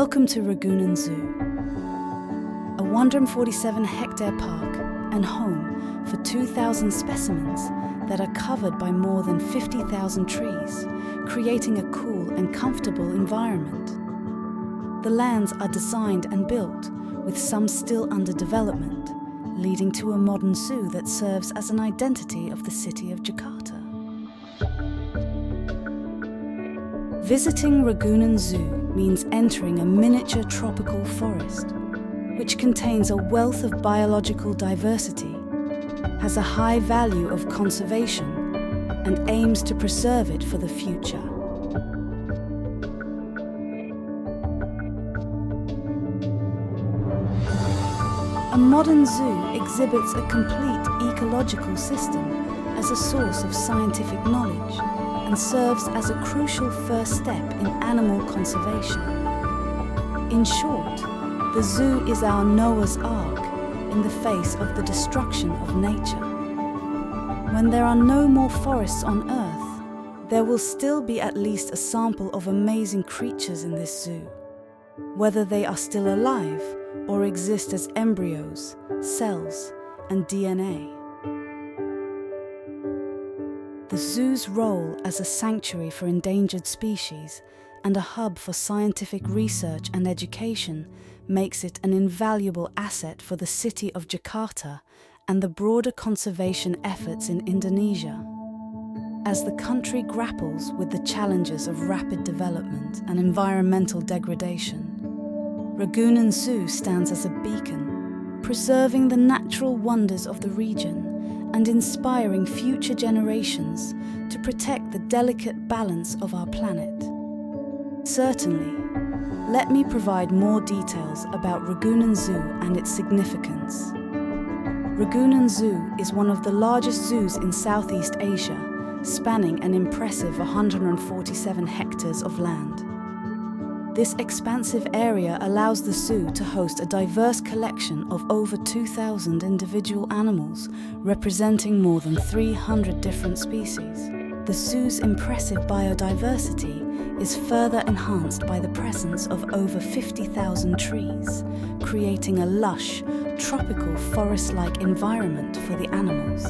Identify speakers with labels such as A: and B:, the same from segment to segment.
A: Welcome to Ragunan Zoo, a 147-hectare park and home for 2,000 specimens that are covered by more than 50,000 trees, creating a cool and comfortable environment. The lands are designed and built, with some still under development, leading to a modern zoo that serves as an identity of the city of Jakarta. Visiting Ragunan Zoo means entering a miniature tropical forest, which contains a wealth of biological diversity, has a high value of conservation, and aims to preserve it for the future. A modern zoo exhibits a complete ecological system as a source of scientific knowledge and serves as a crucial first step in animal conservation. In short, the zoo is our Noah's Ark in the face of the destruction of nature. When there are no more forests on Earth, there will still be at least a sample of amazing creatures in this zoo, whether they are still alive or exist as embryos, cells, and DNA. The zoo's role as a sanctuary for endangered species and a hub for scientific research and education makes it an invaluable asset for the city of Jakarta and the broader conservation efforts in Indonesia. As the country grapples with the challenges of rapid development and environmental degradation, Ragunan Zoo stands as a beacon, preserving the natural wonders of the region and inspiring future generations to protect the delicate balance of our planet. Certainly, let me provide more details about Ragunan Zoo and its significance. Ragunan Zoo is one of the largest zoos in Southeast Asia, spanning an impressive 147 hectares of land. This expansive area allows the zoo to host a diverse collection of over 2,000 individual animals, representing more than 300 different species. The zoo's impressive biodiversity is further enhanced by the presence of over 50,000 trees, creating a lush, tropical forest-like environment for the animals.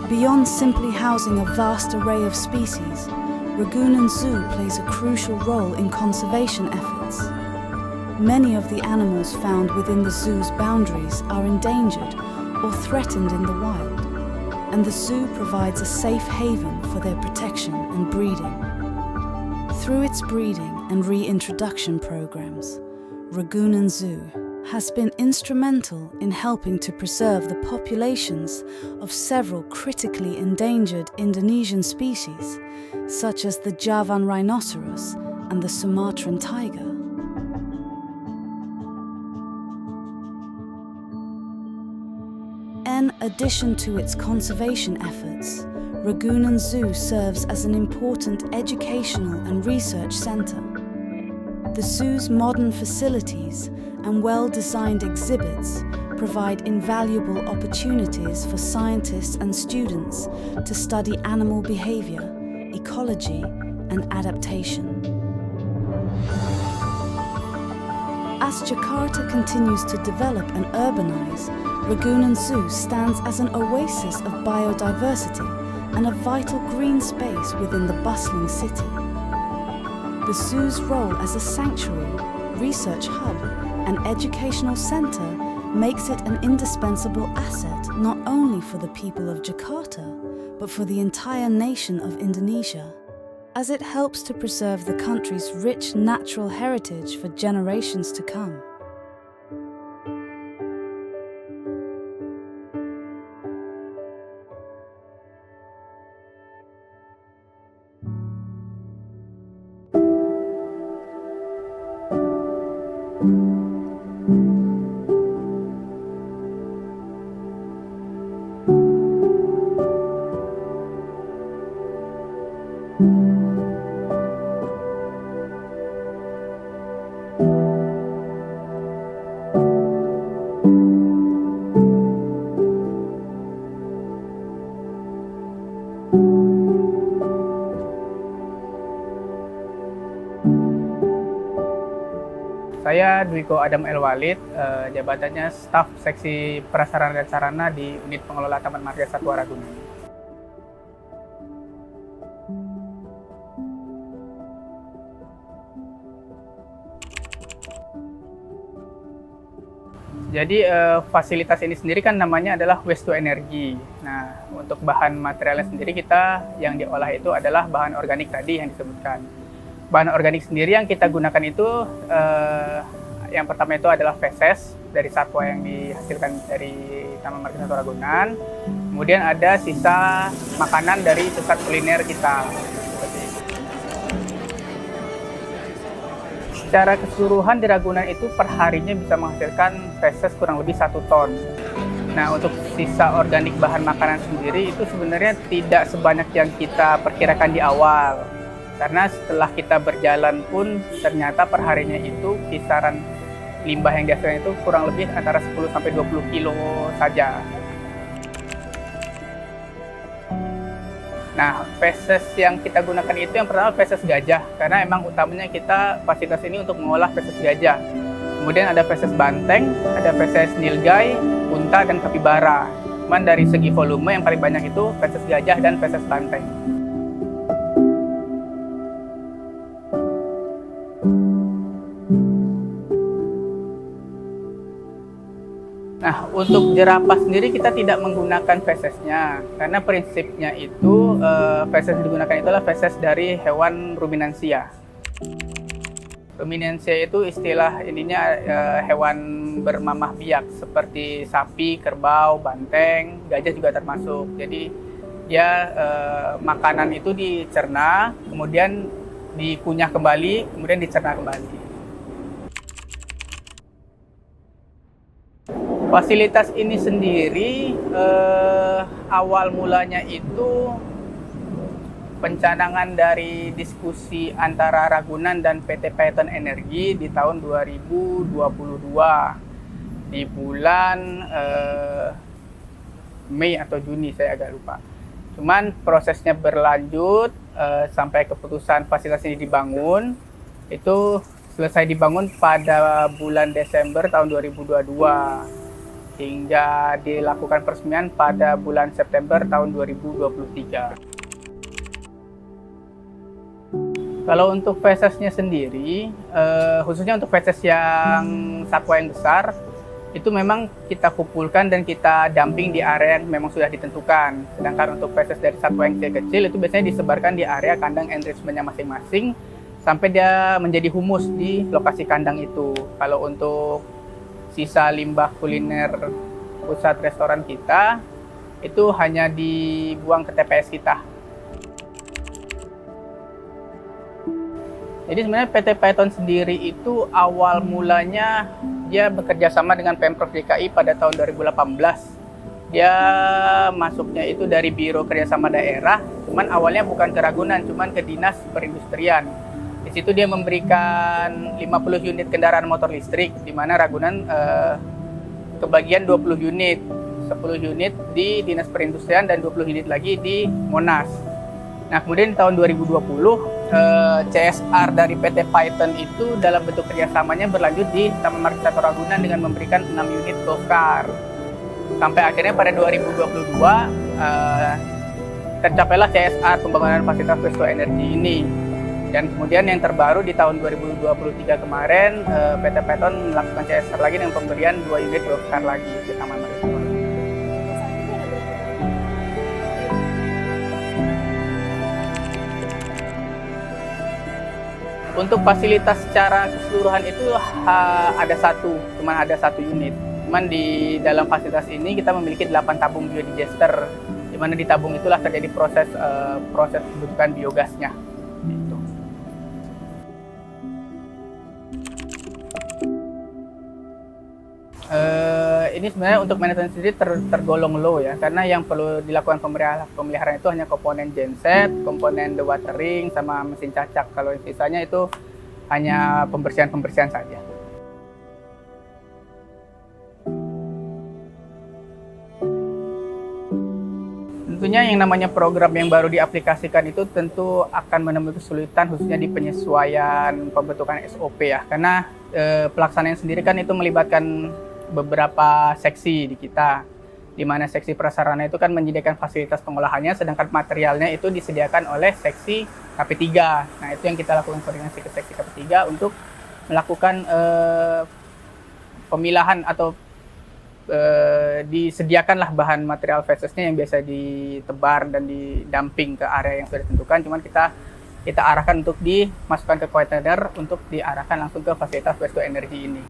A: Beyond simply housing a vast array of species, Ragunan Zoo plays a crucial role in conservation efforts. Many of the animals found within the zoo's boundaries are endangered or threatened in the wild, and the zoo provides a safe haven for their protection and breeding. Through its breeding and reintroduction programs, Ragunan Zoo has been instrumental in helping to preserve the populations of several critically endangered Indonesian species, such as the Javan rhinoceros and the Sumatran tiger. In addition to its conservation efforts, Ragunan Zoo serves as an important educational and research center. The zoo's modern facilities and well-designed exhibits provide invaluable opportunities for scientists and students to study animal behavior, ecology, and adaptation. As Jakarta continues to develop and urbanize, Ragunan Zoo stands as an oasis of biodiversity and a vital green space within the bustling city. The zoo's role as a sanctuary, research hub, and educational center makes it an indispensable asset not only for the people of Jakarta, but for the entire nation of Indonesia, as it helps to preserve the country's rich natural heritage for generations to come.
B: Saya Dwiko Adam El Walid, jabatannya staf seksi prasarana dan sarana di unit pengelola Taman Marga Satwa Ragunan. Jadi fasilitas ini sendiri kan namanya adalah waste to energy. Nah, untuk bahan materialnya sendiri kita yang diolah itu adalah bahan organik tadi yang disebutkan. Bahan organik sendiri yang kita gunakan itu yang pertama itu adalah feses dari satwa yang dihasilkan dari Taman Marga Satwa Ragunan. Kemudian ada sisa makanan dari pusat kuliner kita. Seperti itu. Secara keseluruhan di Ragunan itu perharinya bisa menghasilkan feses kurang lebih 1 ton. Nah, untuk sisa organik bahan makanan sendiri itu sebenarnya tidak sebanyak yang kita perkirakan di awal. Karena setelah kita berjalan pun ternyata perharinya itu kisaran limbah yang dihasilkan itu kurang lebih antara 10-20 kilo saja. Nah, feses yang kita gunakan itu yang pertama feses gajah, karena emang utamanya kita fasilitas ini untuk mengolah feses gajah. Kemudian ada feses banteng, ada feses nilgai, unta, dan kapibara. Cuman dari segi volume yang paling banyak itu feses gajah dan feses banteng. Nah, untuk jerapah sendiri kita tidak menggunakan fesesnya, karena prinsipnya itu feses yang digunakan itulah feses dari hewan ruminansia. Ruminansia itu istilah ininya hewan bermamah biak seperti sapi, kerbau, banteng, gajah juga termasuk. Jadi dia makanan itu dicerna, kemudian dikunyah kembali, kemudian dicerna kembali. Fasilitas ini sendiri awal mulanya itu pencanangan dari diskusi antara Ragunan dan PT Phaeton Energy di tahun 2022 di bulan Mei atau Juni, saya agak lupa. Cuman prosesnya berlanjut sampai keputusan fasilitas ini dibangun, itu selesai dibangun pada bulan Desember tahun 2022. Hingga dilakukan peresmian pada bulan September tahun 2023. Kalau untuk fesesnya sendiri, khususnya untuk feses yang satwa yang besar, itu memang kita kumpulkan dan kita dumping di area yang memang sudah ditentukan. Sedangkan untuk feses dari satwa yang kecil itu biasanya disebarkan di area kandang enrichment-nya masing-masing sampai dia menjadi humus di lokasi kandang itu. Kalau untuk sisa limbah kuliner pusat restoran kita itu hanya dibuang ke TPS kita. Jadi sebenarnya PT Phaeton sendiri itu awal mulanya dia bekerja sama dengan Pemprov DKI pada tahun 2018. Dia masuknya itu dari Biro Kerjasama Daerah, cuman awalnya bukan ke Ragunan, cuman ke Dinas Perindustrian. Di situ dia memberikan 50 unit kendaraan motor listrik, di mana Ragunan kebagian 20 unit, 10 unit di Dinas Perindustrian dan 20 unit lagi di Monas. Nah, kemudian di tahun 2020 CSR dari PT Phaeton itu dalam bentuk kerjasamanya berlanjut di Taman Marga Satwa Ragunan dengan memberikan 6 unit golf car. Sampai akhirnya pada 2022 tercapailah CSR pembangunan fasilitas waste to energy ini. Dan kemudian yang terbaru di tahun 2023 kemarin, PT Phaeton melakukan CSR lagi dengan pemberian 2 unit golf car lagi di Taman Marga Satwa. Untuk fasilitas secara keseluruhan itu cuma ada satu unit. Cuman di dalam fasilitas ini kita memiliki 8 tabung biodigester, di mana di tabung itulah terjadi proses pembentukan biogasnya. Ini sebenarnya untuk manajemen sendiri tergolong low ya, karena yang perlu dilakukan pemeliharaan itu hanya komponen genset, komponen dewatering, sama mesin cacak. Kalau sisanya itu hanya pembersihan saja. Tentunya yang namanya program yang baru diaplikasikan itu tentu akan menemui kesulitan khususnya di penyesuaian pembentukan SOP ya, karena pelaksanaan sendiri kan itu melibatkan beberapa seksi di kita, di mana seksi prasarana itu kan menyediakan fasilitas pengolahannya, sedangkan materialnya itu disediakan oleh seksi KP3. Nah, itu yang kita lakukan koordinasi ke seksi KP3 untuk melakukan pemilahan atau disediakanlah bahan material fesesnya yang biasa ditebar dan didamping ke area yang sudah ditentukan. Cuman kita arahkan untuk dimasukkan ke kontainer untuk diarahkan langsung ke fasilitas waste to energy ini.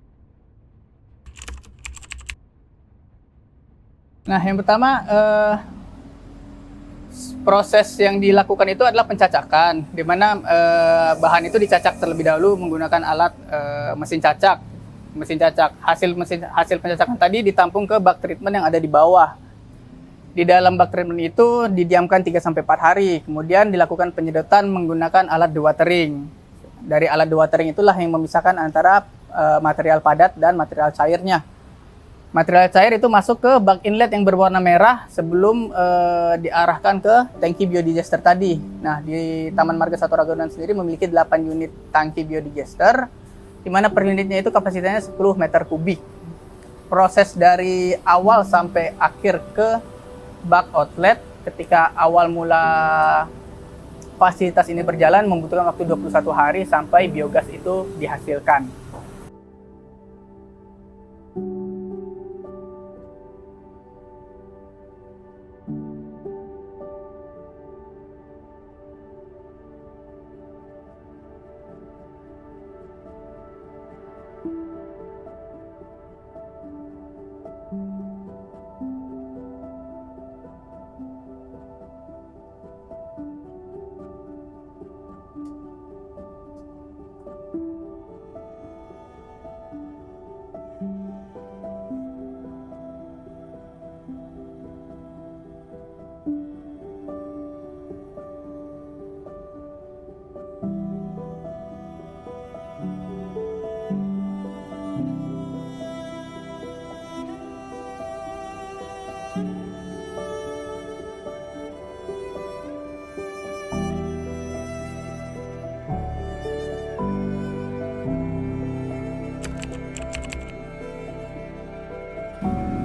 B: Nah, yang pertama proses yang dilakukan itu adalah pencacakan, di mana bahan itu dicacak terlebih dahulu menggunakan alat mesin cacak. Hasil pencacakan tadi ditampung ke bak treatment yang ada di bawah. Di dalam bak treatment itu didiamkan 3-4 hari, kemudian dilakukan penyedotan menggunakan alat dewatering. Dari alat dewatering itulah yang memisahkan antara material padat dan material cairnya. Material cair itu masuk ke bak inlet yang berwarna merah sebelum diarahkan ke tangki biodigester tadi. Nah, di Taman Marga Satwa Ragunan sendiri memiliki 8 unit tangki biodigester, di mana per unitnya itu kapasitasnya 10 meter kubik. Proses dari awal sampai akhir ke bak outlet, ketika awal mula fasilitas ini berjalan membutuhkan waktu 21 hari sampai biogas itu dihasilkan.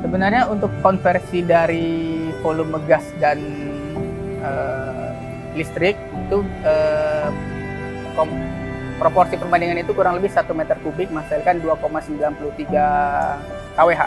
B: Sebenarnya untuk konversi dari volume gas dan listrik itu proporsi perbandingan itu kurang lebih 1 meter kubik menghasilkan 2,93 kWh.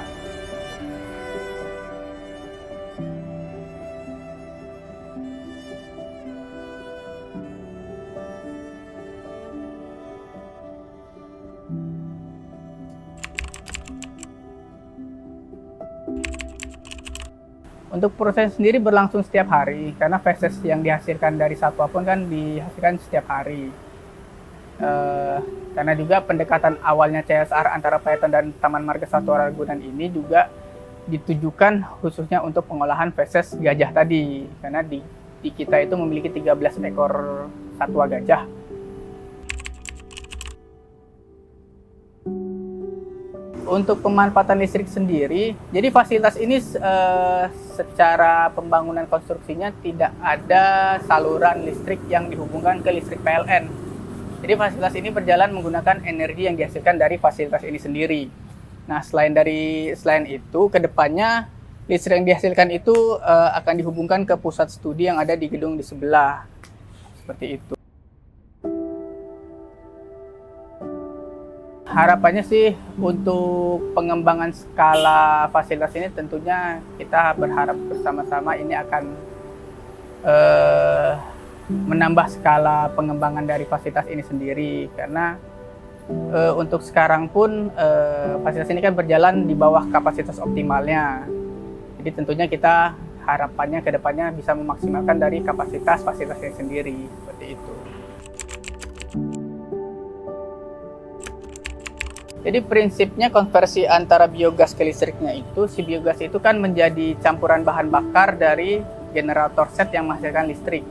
B: Untuk proses sendiri berlangsung setiap hari, karena feses yang dihasilkan dari satwa pun kan dihasilkan setiap hari. Karena juga pendekatan awalnya CSR antara Paiton dan Taman Marga Satwa Ragunan ini juga ditujukan khususnya untuk pengolahan feses gajah tadi. Karena di kita itu memiliki 13 ekor satwa gajah. Untuk pemanfaatan listrik sendiri, jadi fasilitas ini secara pembangunan konstruksinya tidak ada saluran listrik yang dihubungkan ke listrik PLN. Jadi fasilitas ini berjalan menggunakan energi yang dihasilkan dari fasilitas ini sendiri. Nah, selain itu, kedepannya listrik yang dihasilkan itu akan dihubungkan ke pusat studi yang ada di gedung di sebelah, seperti itu. Harapannya sih untuk pengembangan skala fasilitas ini tentunya kita berharap bersama-sama ini akan menambah skala pengembangan dari fasilitas ini sendiri, karena untuk sekarang pun fasilitas ini kan berjalan di bawah kapasitas optimalnya. Jadi tentunya kita harapannya ke depannya bisa memaksimalkan dari kapasitas fasilitasnya sendiri, seperti itu. Jadi prinsipnya konversi antara biogas ke listriknya itu, si biogas itu kan menjadi campuran bahan bakar dari generator set yang menghasilkan listrik.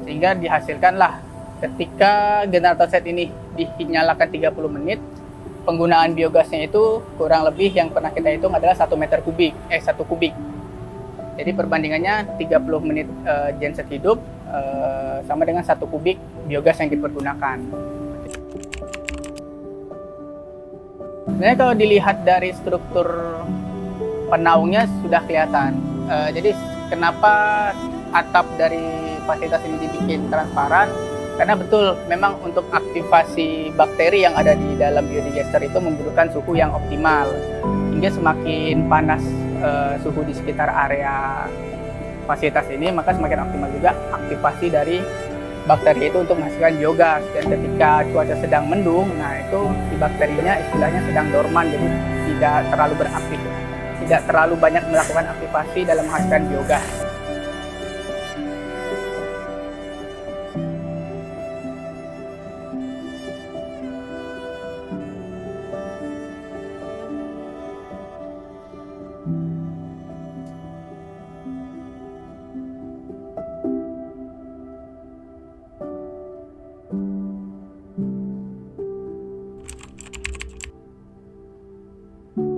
B: Sehingga dihasilkanlah ketika generator set ini dinyalakan 30 menit, penggunaan biogasnya itu kurang lebih yang pernah kita hitung adalah 1 meter kubik, 1 kubik. Jadi perbandingannya 30 menit genset hidup sama dengan 1 kubik biogas yang dipergunakan. Sebenarnya kalau dilihat dari struktur penaungnya sudah kelihatan. Jadi kenapa atap dari fasilitas ini dibikin transparan? Karena betul memang untuk aktivasi bakteri yang ada di dalam biodigester itu membutuhkan suhu yang optimal. Hingga semakin panas suhu di sekitar area fasilitas ini, maka semakin optimal juga aktivasi dari bakteri itu untuk menghasilkan biogas. Dan ketika cuaca sedang mendung, nah itu si bakterinya istilahnya sedang dorman, jadi tidak terlalu beraktif, tidak terlalu banyak melakukan aktivasi dalam menghasilkan biogas.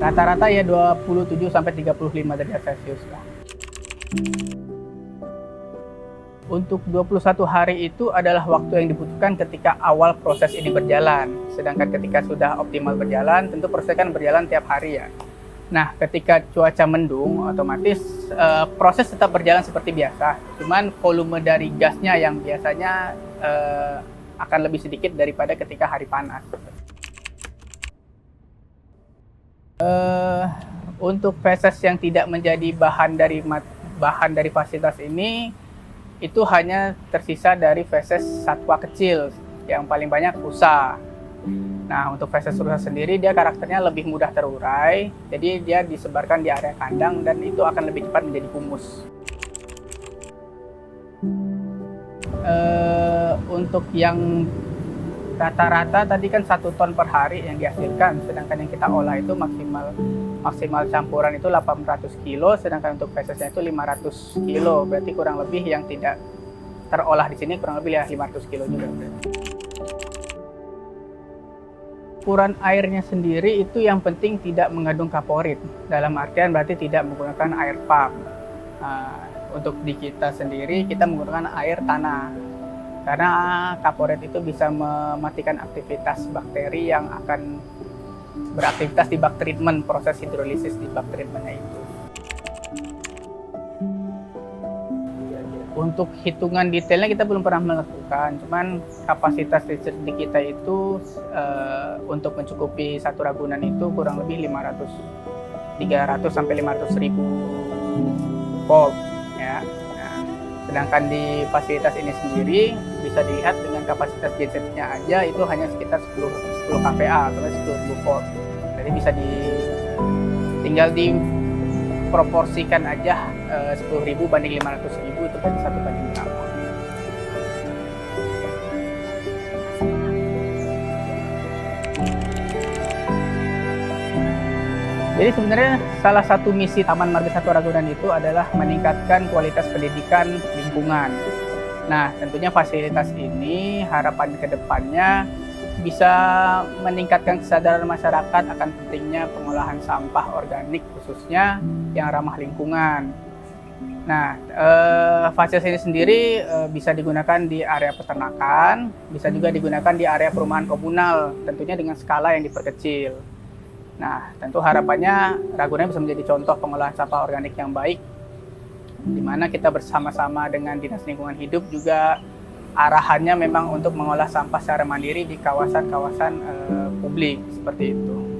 B: Rata-rata ya 27 sampai 35 derajat Celcius lah. Untuk 21 hari itu adalah waktu yang dibutuhkan ketika awal proses ini berjalan. Sedangkan ketika sudah optimal berjalan, tentu proses kan berjalan tiap hari ya. Nah, ketika cuaca mendung, otomatis proses tetap berjalan seperti biasa. Cuman volume dari gasnya yang biasanya akan lebih sedikit daripada ketika hari panas. Untuk feses yang tidak menjadi bahan dari fasilitas ini, itu hanya tersisa dari feses satwa kecil, yang paling banyak rusa. Nah, untuk feses rusa sendiri dia karakternya lebih mudah terurai, jadi dia disebarkan di area kandang dan itu akan lebih cepat menjadi humus. Untuk yang rata-rata tadi kan 1 ton per hari yang dihasilkan, sedangkan yang kita olah itu maksimal campuran itu 800 kilo, sedangkan untuk fesesnya itu 500 kilo, berarti kurang lebih yang tidak terolah di sini kurang lebih ya 500 kilo juga. Ukuran airnya sendiri itu yang penting tidak mengandung kaporit, dalam artian berarti tidak menggunakan air pump. Untuk di kita sendiri kita menggunakan air tanah. Karena kaporit itu bisa mematikan aktivitas bakteri yang akan beraktivitas di bak treatment, proses hidrolisis di bak treatmentnya itu. Untuk hitungan detailnya kita belum pernah melakukan, cuman kapasitas research di kita itu untuk mencukupi satu ragunan itu kurang lebih 300 sampai 500 ribu pop ya. Sedangkan di fasilitas ini sendiri bisa dilihat dengan kapasitas gensetnya aja itu hanya sekitar 10 kVA atau 10.000 volt. Jadi bisa tinggal diproporsikan aja 10.000 banding 500.000 itu berarti 1 banding berapa. Jadi sebenarnya salah satu misi Taman Marga Satwa Ragunan itu adalah meningkatkan kualitas pendidikan lingkungan. Nah, tentunya fasilitas ini harapan ke depannya bisa meningkatkan kesadaran masyarakat akan pentingnya pengolahan sampah organik khususnya yang ramah lingkungan. Nah, fasilitas ini sendiri bisa digunakan di area peternakan, bisa juga digunakan di area perumahan komunal, tentunya dengan skala yang diperkecil. Nah, tentu harapannya Ragunan bisa menjadi contoh pengolahan sampah organik yang baik, di mana kita bersama-sama dengan Dinas Lingkungan Hidup juga arahannya memang untuk mengolah sampah secara mandiri di kawasan-kawasan publik seperti itu.